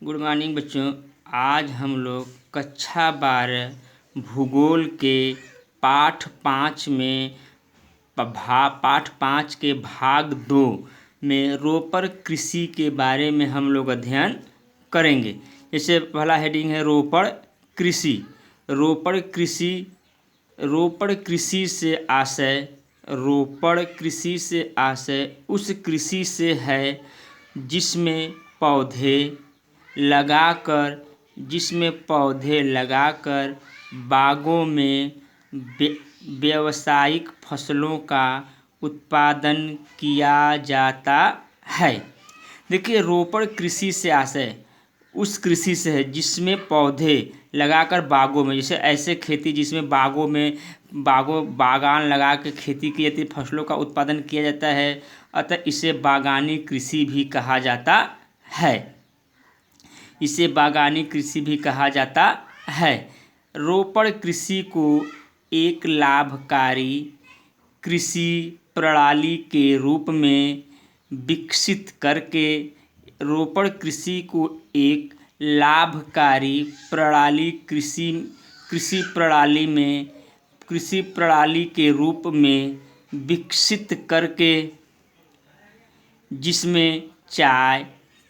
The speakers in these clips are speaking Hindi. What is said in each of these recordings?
गुड मॉर्निंग बच्चों। आज हम लोग कक्षा 12 भूगोल के पाठ 5 में पाठ 5 के भाग 2 में रोपड़ कृषि के बारे में हम लोग अध्ययन करेंगे। जैसे पहला हेडिंग है रोपड़ कृषि। रोपड़ कृषि से आशय रोपड़ कृषि से आशय उस कृषि से है जिसमें पौधे लगाकर बागों में व्यावसायिक फसलों का उत्पादन किया जाता है। देखिए, रोपड़ कृषि से आशय उस कृषि से है जिसमें पौधे लगाकर बागों में, जैसे ऐसे खेती जिसमें बागान लगा के खेती की जाती है, फसलों का उत्पादन किया जाता है, अतः इसे बागानी कृषि भी कहा जाता है। रोपड़ कृषि को एक लाभकारी कृषि प्रणाली के रूप में विकसित करके कृषि प्रणाली के रूप में विकसित करके जिसमें चाय,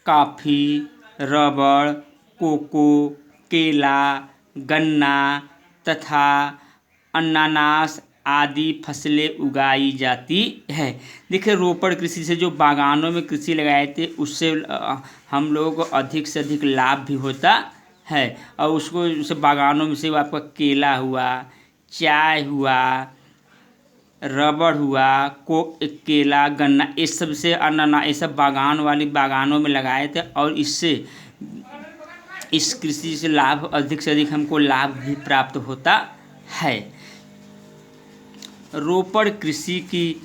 कॉफ़ी, रबड़, कोको, केला, गन्ना तथा अनानास आदि फसलें उगाई जाती है। देखिए, रोपड़ कृषि से जो बागानों में कृषि लगाए थे उससे हम लोगों को अधिक से अधिक लाभ भी होता है। और उससे बागानों में से आपका केला हुआ, चाय हुआ, रबड़ हुआ, केला, गन्ना, ये सब से अनानास, ये सब बागानों में लगाए थे और इस कृषि से अधिक से अधिक हमको लाभ भी प्राप्त होता है। रोपड़ कृषि की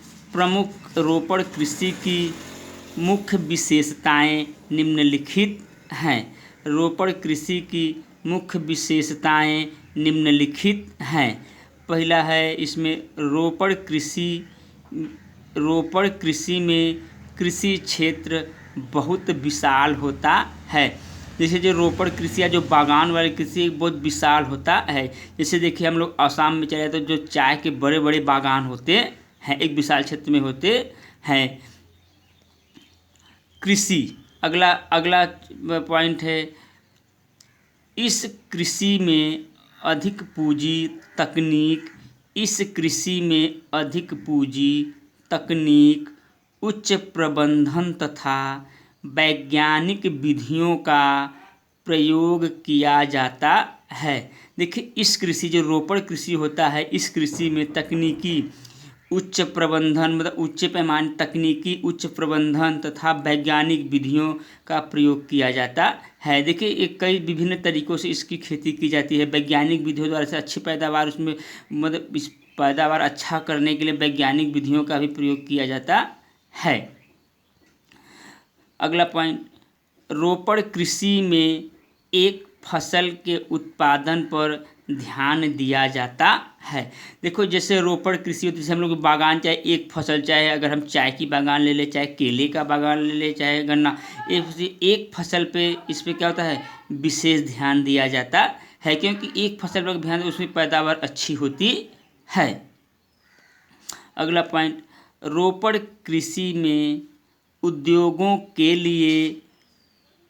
मुख्य विशेषताएं निम्नलिखित हैं। पहला है, इसमें रोपड़ कृषि में कृषि क्षेत्र बहुत विशाल होता है। जैसे जो रोपड़ कृषि या जो बागान वाली कृषि बहुत विशाल होता है। जैसे देखिए, हम लोग आसाम में चले तो जो चाय के बड़े बड़े बागान होते हैं एक विशाल क्षेत्र में होते हैं। कृषि अगला पॉइंट है, इस कृषि में अधिक पूंजी तकनीक, उच्च प्रबंधन तथा वैज्ञानिक विधियों का प्रयोग किया जाता है। देखिए, इस कृषि जो रोपड़ कृषि होता है, इस कृषि में उच्च प्रबंधन तथा वैज्ञानिक विधियों का प्रयोग किया जाता है। देखिए, कई विभिन्न तरीकों से इसकी खेती की जाती है। वैज्ञानिक विधियों द्वारा से अच्छी पैदावार, उसमें इस पैदावार अच्छा करने के लिए वैज्ञानिक विधियों का भी प्रयोग किया जाता है। अगला पॉइंट, रोपड़ कृषि में एक फसल के उत्पादन पर ध्यान दिया जाता है। देखो, जैसे रोपड़ कृषि होती है, जैसे हम लोग बागान, चाहे एक फसल, चाहे अगर हम चाय की बागान ले ले, चाहे केले का बागान ले ले, चाहे गन्ना, एक फसल पे इस पे क्या होता है, विशेष ध्यान दिया जाता है, क्योंकि एक फसल पर ध्यान उसमें पैदावार अच्छी होती है। अगला पॉइंट, रोपड़ कृषि में उद्योगों के लिए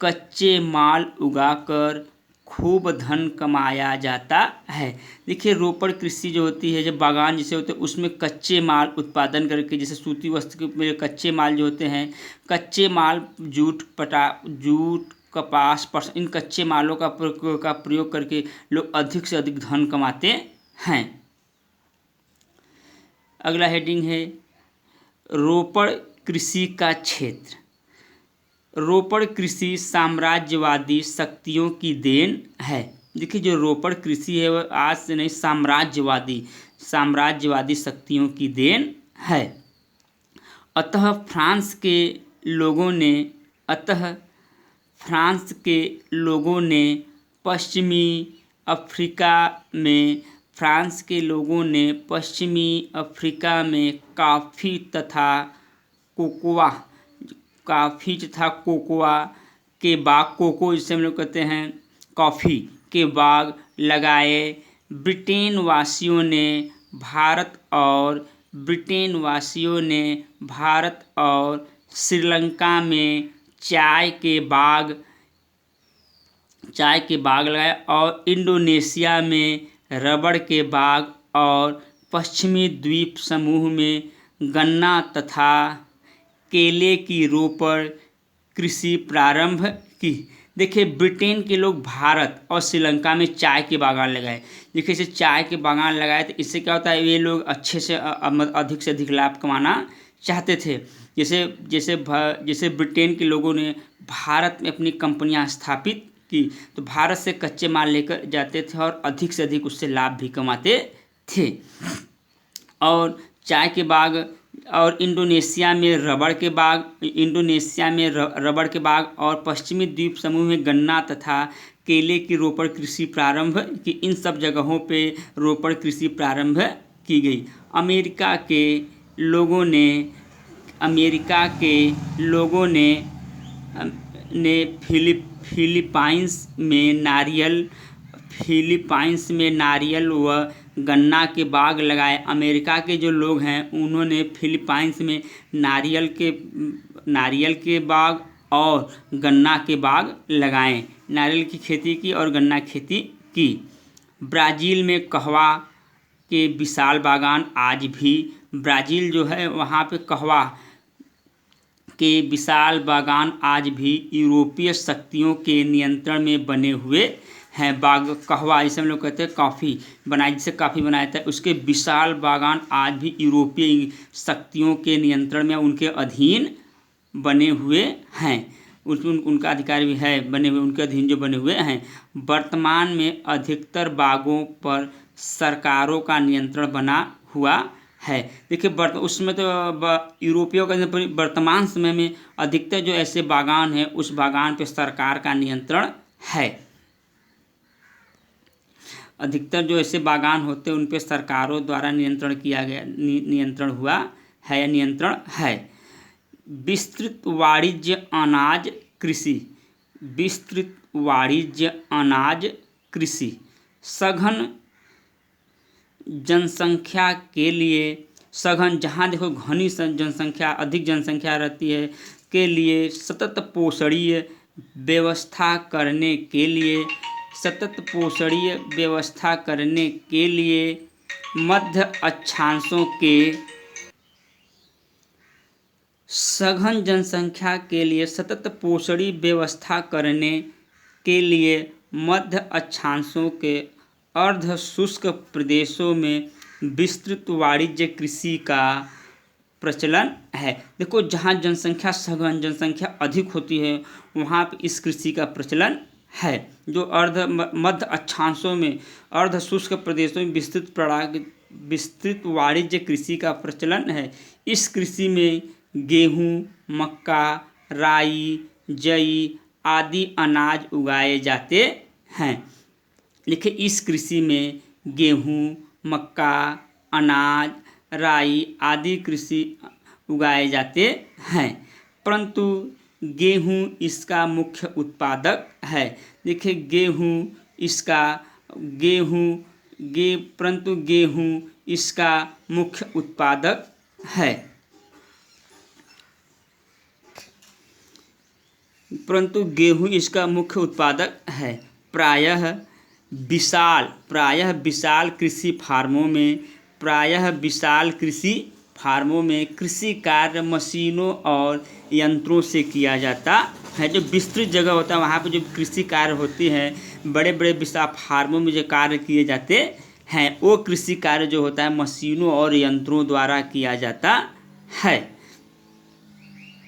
कच्चे माल उगाकर खूब धन कमाया जाता है। देखिए, रोपड़ कृषि जो होती है, जब बागान जैसे होते हैं उसमें कच्चे माल उत्पादन करके, जैसे सूती वस्त्र के कच्चे माल जो होते हैं, कच्चे माल जूट, कपास, इन कच्चे मालों का प्रयोग करके लोग अधिक से अधिक धन कमाते हैं। अगला हेडिंग है, रोपड़ कृषि का क्षेत्र। रोपड़ कृषि साम्राज्यवादी शक्तियों की देन है। देखिए, जो रोपड़ कृषि है वह आज से नहीं, साम्राज्यवादी शक्तियों की देन है। अतः फ्रांस के लोगों ने पश्चिमी अफ्रीका में कॉफ़ी तथा कोकोआ के बाग, कोको जिसे हम लोग कहते हैं कॉफ़ी के बाग लगाए ब्रिटेन वासियों ने भारत और श्रीलंका में चाय के बाग लगाए और इंडोनेशिया में रबड़ के बाग और पश्चिमी द्वीप समूह में गन्ना तथा केले की रोपण कृषि प्रारंभ की। देखिए ब्रिटेन के लोग भारत और श्रीलंका में चाय के बागान लगाए। देखिए इसे चाय के बागान लगाए तो इससे क्या होता है, ये लोग अच्छे से अधिक से अधिक लाभ कमाना चाहते थे। जैसे ब्रिटेन के लोगों ने भारत में अपनी कंपनियां स्थापित की तो भारत से कच्चे माल लेकर जाते थे और अधिक से अधिक उससे लाभ भी कमाते थे। और चाय के बाग और इंडोनेशिया में रबड़ के बाग और पश्चिमी द्वीप समूह में गन्ना तथा केले की रोपण कृषि प्रारंभ की। इन सब जगहों पे रोपण कृषि प्रारंभ की गई। अमेरिका के लोगों ने फिलीपाइंस में नारियल व गन्ना के बाग लगाए। अमेरिका के जो लोग हैं उन्होंने फिलीपाइंस में नारियल के बाग और गन्ना के बाग लगाए, नारियल की खेती की और गन्ना खेती की। ब्राज़ील में कहवा के विशाल बागान आज भी, ब्राज़ील जो है वहाँ पे कहवा के विशाल बागान आज भी यूरोपीय शक्तियों के नियंत्रण में बने हुए हैं। कहवा जिसे हम लोग कहते हैं कॉफ़ी जिससे कॉफ़ी बनाया जाता है, उसके विशाल बागान आज भी यूरोपीय शक्तियों के नियंत्रण में उनके अधीन बने हुए हैं। उनका अधिकार भी है, बने हुए उनके अधीन जो बने हुए हैं। वर्तमान में अधिकतर बागों पर सरकारों का नियंत्रण बना हुआ है। देखिए उसमें तो यूरोपियों का वर्तमान समय में अधिकतर जो ऐसे बागान हैं उस बागान पे सरकार का नियंत्रण है। अधिकतर जो ऐसे बागान होते हैं उन पे सरकारों द्वारा नियंत्रण है। विस्तृत वाणिज्य अनाज कृषि सघन जनसंख्या के लिए, जहाँ देखो घनी जनसंख्या, अधिक जनसंख्या रहती है के लिए सतत पोषणीय व्यवस्था करने के लिए मध्य अक्षांशों के सघन जनसंख्या के लिए सतत पोषणीय व्यवस्था करने के लिए मध्य अक्षांशों के अर्ध शुष्क प्रदेशों में विस्तृत वाणिज्य कृषि का प्रचलन है। देखो जहाँ सघन जनसंख्या अधिक होती है वहाँ पे इस कृषि का प्रचलन है। जो मध्य अक्षांशों में अर्ध शुष्क प्रदेशों में विस्तृत वाणिज्य कृषि का प्रचलन है। इस कृषि में गेहूँ, मक्का, राई, जई आदि अनाज उगाए जाते हैं। देखिए इस कृषि में गेहूँ, मक्का, अनाज, राई आदि कृषि उगाए जाते हैं, परंतु गेहूँ इसका मुख्य उत्पादक है। देखिए गेहूँ इसका मुख्य उत्पादक है, प्रायः विशाल कृषि फार्मों में कृषि कार्य मशीनों और यंत्रों से किया जाता है। जो विस्तृत जगह होता है वहाँ पे जो कृषि कार्य होती है, बड़े बड़े विशाल फार्मों में जो कार्य किए जाते हैं वो कृषि कार्य जो होता है मशीनों और यंत्रों द्वारा किया जाता है।